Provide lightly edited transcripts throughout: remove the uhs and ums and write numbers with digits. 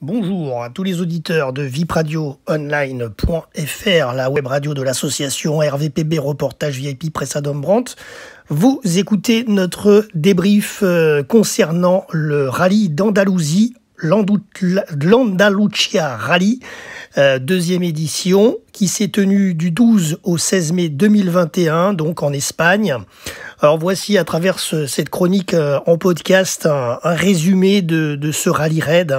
Bonjour à tous les auditeurs de vipradioonline.fr, la web radio de l'association RVPB Reportage VIP Presse Adam Brandt. Vous écoutez notre débrief concernant le rallye d'Andalousie, l'Andalucía Rally, deuxième édition, qui s'est tenue du 12 au 16 mai 2021, donc en Espagne. Alors voici à travers cette chronique en podcast un résumé de ce rallye raid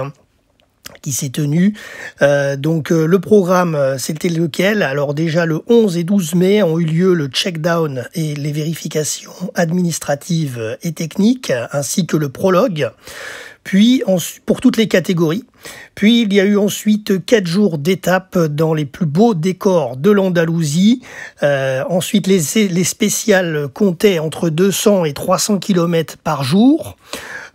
qui s'est tenu. Le programme, c'était lequel? Alors déjà, le 11 et 12 mai ont eu lieu le check-down et les vérifications administratives et techniques, ainsi que le prologue. Puis, pour toutes les catégories. Puis, il y a eu ensuite 4 jours d'étapes dans les plus beaux décors de l'Andalousie. Ensuite, les spéciales comptaient entre 200 et 300 km par jour.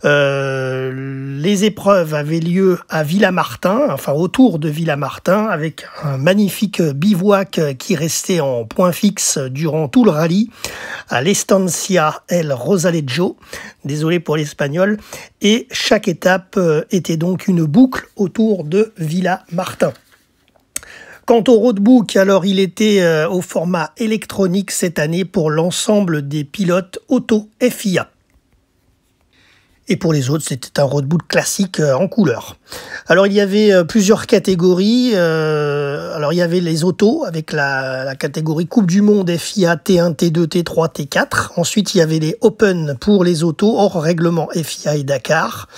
Les épreuves avaient lieu à Villamartin, enfin autour de Villamartin, avec un magnifique bivouac qui restait en point fixe durant tout le rallye, à l'Estancia El Rosalejo, désolé pour l'espagnol, et chaque étape était donc une boucle autour de Villamartin. Quant au roadbook, alors il était au format électronique cette année pour l'ensemble des pilotes auto FIA. Et pour les autres, c'était un roadbook classique en couleur. Alors, il y avait plusieurs catégories. Alors, il y avait les autos avec la catégorie Coupe du Monde FIA T1, T2, T3, T4. Ensuite, il y avait les Open pour les autos hors règlement FIA et Dakar.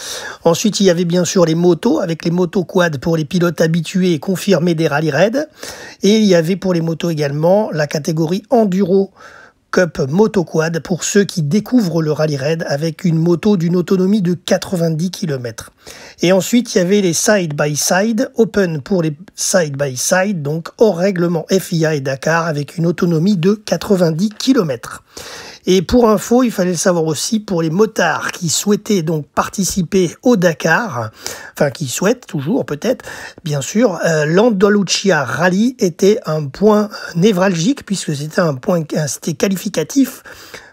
Ensuite, il y avait bien sûr les motos avec les motos quad pour les pilotes habitués et confirmés des rallye raids. Et il y avait pour les motos également la catégorie Enduro Cup Moto Quad pour ceux qui découvrent le rallye raid avec une moto d'une autonomie de 90 km. Et ensuite, il y avait les side-by-side, open pour les side-by-side, donc hors règlement FIA et Dakar avec une autonomie de 90 km. Et pour info, il fallait le savoir aussi pour les motards qui souhaitaient donc participer au Dakar, enfin qui souhaitent toujours peut-être, bien sûr, l'Andalucía Rally était un point névralgique puisque c'était qualificatif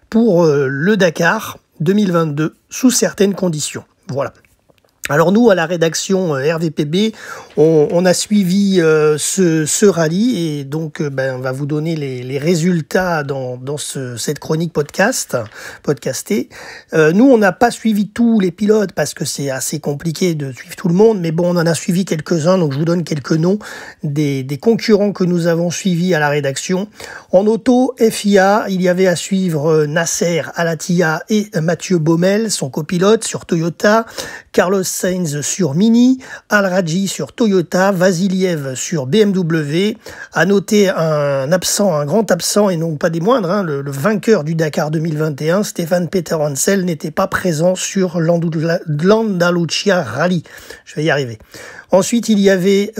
pour le Dakar 2022 sous certaines conditions. Voilà. Alors nous, à la rédaction RVPB, on a suivi ce rallye et donc on va vous donner les résultats dans cette chronique podcastée. Nous, on n'a pas suivi tous les pilotes parce que c'est assez compliqué de suivre tout le monde, mais bon, on en a suivi quelques-uns, donc je vous donne quelques noms des concurrents que nous avons suivis à la rédaction. En auto FIA, il y avait à suivre Nasser Al-Attiyah et Mathieu Baumel, son copilote sur Toyota, Carlos Sainz sur Mini, Al-Rajhi sur Toyota, Vasiliev sur BMW. À noter un grand absent et non pas des moindres, le vainqueur du Dakar 2021, Stéphane Peter Hansel, n'était pas présent sur l'Andalucía Rally. Je vais y arriver. Ensuite, il y avait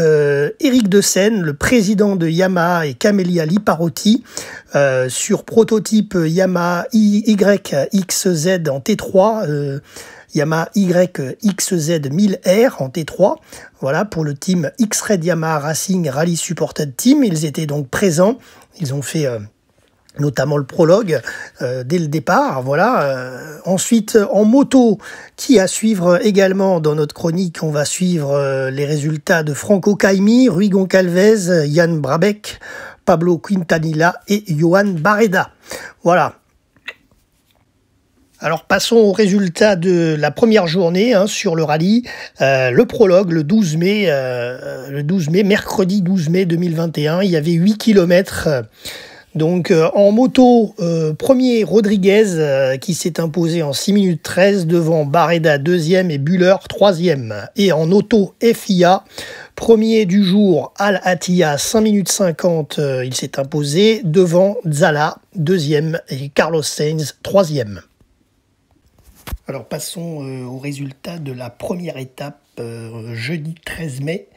Éric De Seine, le président de Yamaha et Camélia Liparotti, sur prototype Yamaha YXZ en T3, Yamaha YXZ 1000R en T3, voilà, pour le team X-Red Yamaha Racing Rally Supported Team. Ils étaient donc présents, ils ont fait notamment le prologue dès le départ, voilà. Ensuite, en moto, qui à suivre également dans notre chronique, on va suivre les résultats de Franco Caimi, Rui Goncalves, Yann Brabec, Pablo Quintanilla et Johan Barreda. Voilà. Alors passons aux résultats de la première journée sur le rallye. Le prologue, le 12 mai, mercredi 12 mai 2021, il y avait 8 km. Donc en moto, premier Rodriguez qui s'est imposé en 6 minutes 13 devant Barreda 2e et Buller 3e. Et en auto FIA, premier du jour Al-Attiyah 5 minutes 50, il s'est imposé devant Zala 2e et Carlos Sainz 3e. Alors passons aux résultats de la première étape jeudi 13 mai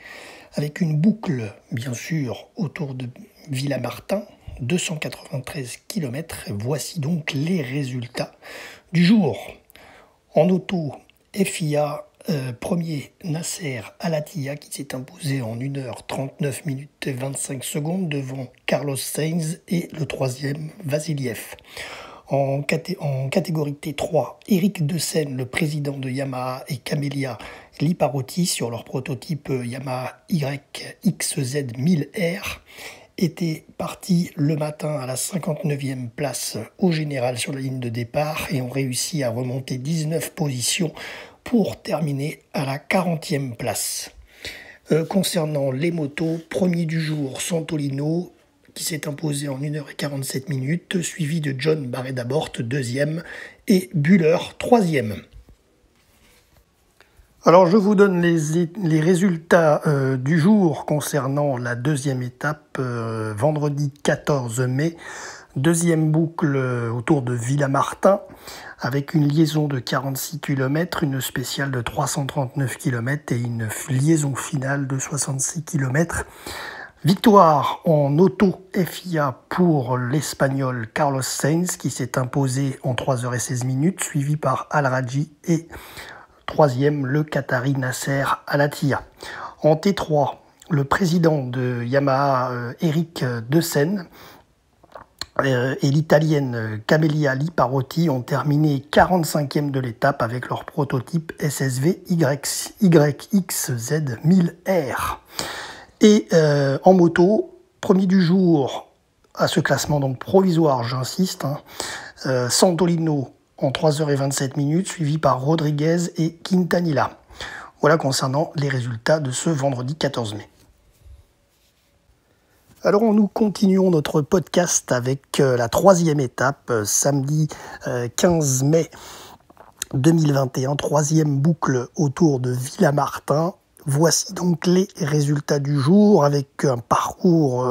avec une boucle bien sûr autour de Villamartin, 293 km. Voici donc les résultats du jour. En auto FIA, premier Nasser Al-Attiyah qui s'est imposé en 1h39 minutes et 25 secondes devant Carlos Sainz et le troisième Vasiliev. En catégorie T3, Éric De Seine, le président de Yamaha, et Camélia Liparotti sur leur prototype Yamaha YXZ1000R étaient partis le matin à la 59e place au général sur la ligne de départ et ont réussi à remonter 19 positions pour terminer à la 40e place. Concernant les motos, premier du jour, Santolino qui s'est imposé en 1h47, suivi de John Barreda-Bort, deuxième, et Buller, troisième. Alors je vous donne les résultats du jour concernant la deuxième étape, vendredi 14 mai. Deuxième boucle autour de Villamartin, avec une liaison de 46 km, une spéciale de 339 km et une liaison finale de 66 km. Victoire en auto FIA pour l'Espagnol Carlos Sainz qui s'est imposé en 3h16, suivi par Al-Rajhi et troisième le Qatari Nasser Al-Attiyah. En T3, le président de Yamaha, Eric Dessène, et l'italienne Camelia Liparotti ont terminé 45e de l'étape avec leur prototype SSV YXZ1000R. Et en moto, premier du jour à ce classement donc provisoire, j'insiste, Santolino en 3h27, suivi par Rodriguez et Quintanilla. Voilà concernant les résultats de ce vendredi 14 mai. Alors nous continuons notre podcast avec la troisième étape, samedi 15 mai 2021, troisième boucle autour de Villamartin. Voici donc les résultats du jour avec un parcours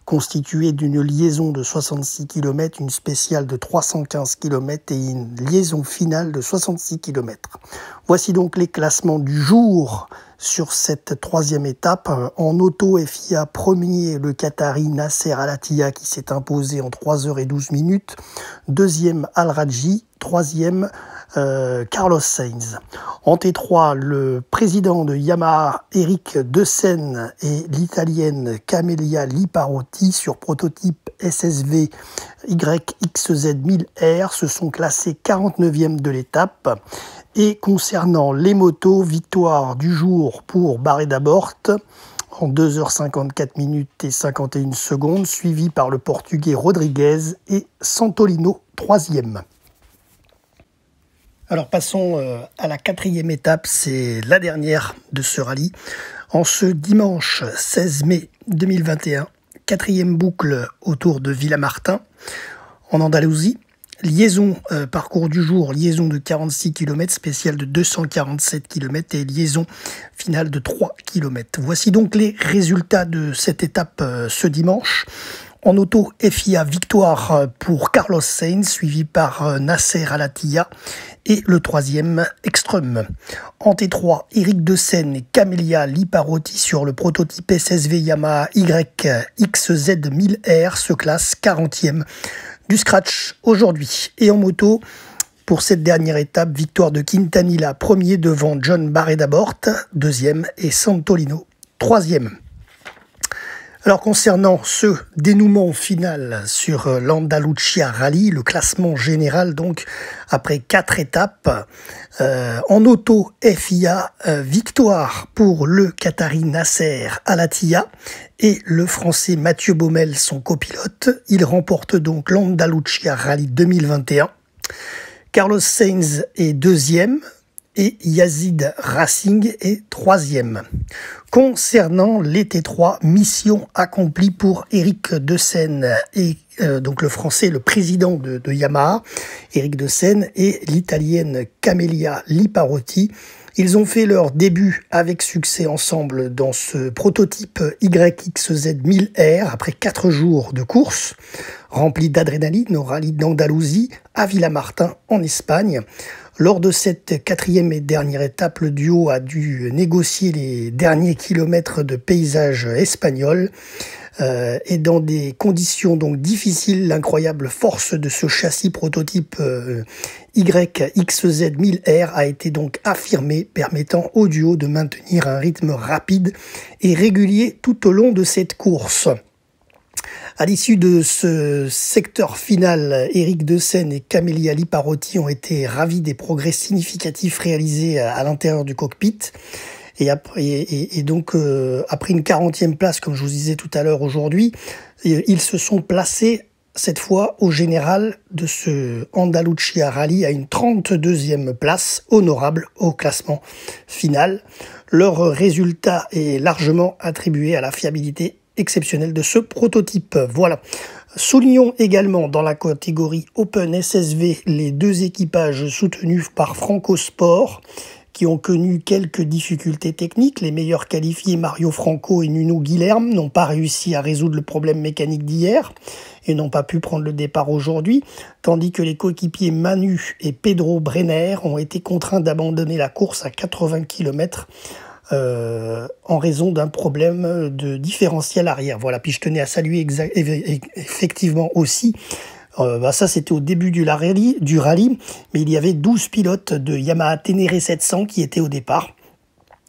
constitué d'une liaison de 66 km, une spéciale de 315 km et une liaison finale de 66 km. Voici donc les classements du jour sur cette troisième étape. En auto FIA, premier le Qatari Nasser Al-Attiyah qui s'est imposé en 3h12. Deuxième Al-Rajhi, troisième Carlos Sainz. En T3, le président de Yamaha, Eric Dessène, et l'italienne Camelia Liparotti sur prototype SSV YXZ1000R se sont classés 49e de l'étape. Et concernant les motos, victoire du jour pour Barreda-Bort en 2h54 et 51 secondes, suivi par le Portugais Rodriguez et Santolino, troisième. Alors passons à la quatrième étape, c'est la dernière de ce rallye. En ce dimanche 16 mai 2021, quatrième boucle autour de Villamartin, en Andalousie. Liaison, parcours du jour, liaison de 46 km, spéciale de 247 km et liaison finale de 3 km. Voici donc les résultats de cette étape ce dimanche. En auto FIA, victoire pour Carlos Sainz, suivi par Nasser Al-Attiyah et le troisième Ekström. En T3, Eric Dessène et Camelia Liparotti sur le prototype SSV Yamaha YXZ1000R se classent 40e du scratch aujourd'hui. Et en moto, pour cette dernière étape, victoire de Quintanilla, premier devant John Barreda-Bort, deuxième, et Santolino, troisième. Alors concernant ce dénouement final sur l'Andalucía Rally, le classement général donc après 4 étapes, en auto FIA, victoire pour le Qatari Nasser Al-Attiyah et le français Mathieu Baumel, son copilote. Il remporte donc l'Andalucía Rally 2021. Carlos Sainz est deuxième et Yazid Racing est troisième. Concernant les T3, mission accomplie pour Eric Dessène et donc le français, le président de Yamaha, Eric Dessène, et l'italienne Camelia Liparotti. Ils ont fait leur début avec succès ensemble dans ce prototype YXZ1000R après 4 jours de course, remplis d'adrénaline au rallye d'Andalousie à Villamartin en Espagne. Lors de cette quatrième et dernière étape, le duo a dû négocier les derniers kilomètres de paysage espagnol. Et dans des conditions donc difficiles, l'incroyable force de ce châssis prototype YXZ1000R a été donc affirmée, permettant au duo de maintenir un rythme rapide et régulier tout au long de cette course. À l'issue de ce secteur final, Éric Deseine et Camélia Liparotti ont été ravis des progrès significatifs réalisés à l'intérieur du cockpit. Et donc, après une 40e place, comme je vous disais tout à l'heure aujourd'hui, ils se sont placés cette fois au général de ce Andalucía Rally à une 32e place, honorable au classement final. Leur résultat est largement attribué à la fiabilité exceptionnelle de ce prototype. Voilà. Soulignons également dans la catégorie Open SSV les deux équipages soutenus par Franco Sport qui ont connu quelques difficultés techniques. Les meilleurs qualifiés, Mario Franco et Nuno Guilherme, n'ont pas réussi à résoudre le problème mécanique d'hier et n'ont pas pu prendre le départ aujourd'hui, tandis que les coéquipiers Manu et Pedro Brenner ont été contraints d'abandonner la course à 80 km en raison d'un problème de différentiel arrière. Voilà, puis je tenais à saluer effectivement aussi ça c'était au début du rallye, mais il y avait 12 pilotes de Yamaha Ténéré 700 qui étaient au départ.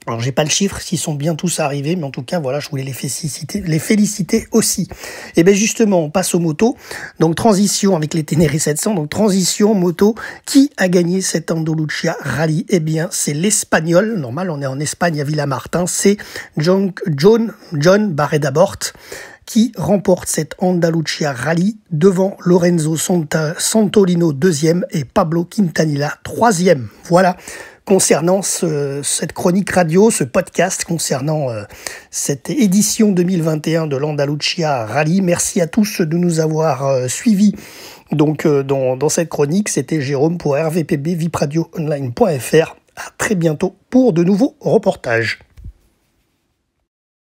Alors j'ai pas le chiffre s'ils sont bien tous arrivés, mais en tout cas voilà, je voulais les féliciter aussi. Et bien justement, on passe aux motos. Donc transition avec les Ténéré 700, donc transition moto. Qui a gagné cet Andalucía Rally? Eh bien c'est l'Espagnol, normal on est en Espagne à Villamartin, c'est John Barredabort qui remporte cet Andalucía Rally devant Lorenzo Santolino 2e et Pablo Quintanilla 3e. Voilà, concernant cette chronique radio, ce podcast concernant cette édition 2021 de l'Andalucía Rally. Merci à tous de nous avoir suivis. Donc dans cette chronique, c'était Jérôme pour RVPB, vipradioonline.fr. À très bientôt pour de nouveaux reportages.